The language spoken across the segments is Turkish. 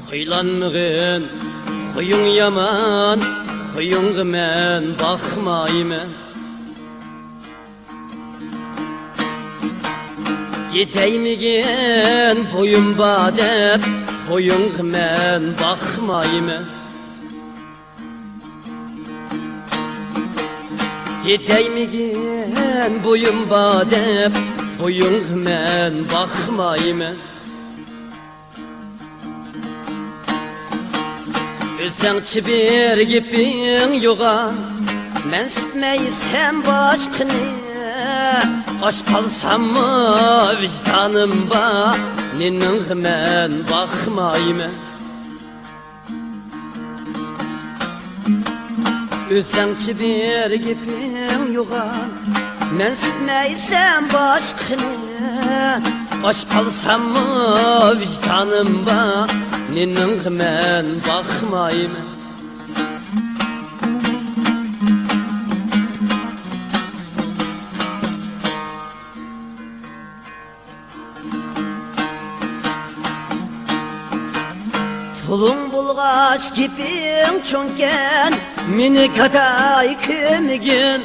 Huylanmığın huyun yaman, huyunğa men bakmayman. Giteymigen boyun badep, boyunğa men bakmayman. Giteymigen boyun badep, boyunğa men bakmayman. Özsəngçi bir gipin yoğan, men sitmeysem başkını. Aşk kalsam mı vicdanımba, ninniğ men bakmayman. Özsəngçi bir gipin yoğan, men sitmeysem başkını. Aşk kalsam mı vicdanımba, ninniğ men bakmayman. Tulum bulgaç gipin çönken, meni kaday kömigin.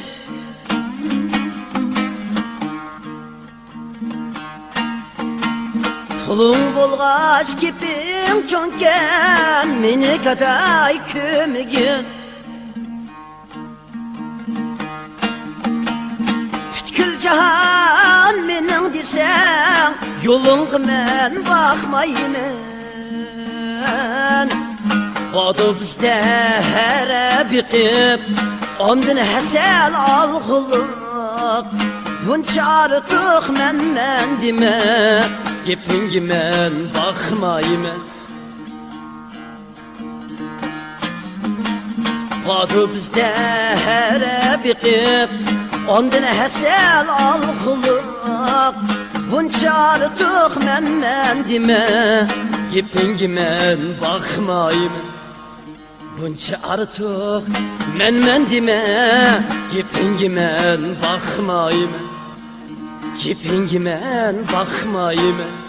Tulum bulgaç gipin çönken, meni kaday kömigin. Bütkül jahan menin desen, yolunğa men bakmayman. Odu bizde here biqip, ondan hasel alğılık. Bunca artıq men deme, gepingi men bakmayman. Odu bizde here biqip, ondan hasel alğılık. Bunca artıq men deme, gepingi men bakmayman. Bunca artıq men deme, gepingi men bakmayman. Gepingi men bakmayman.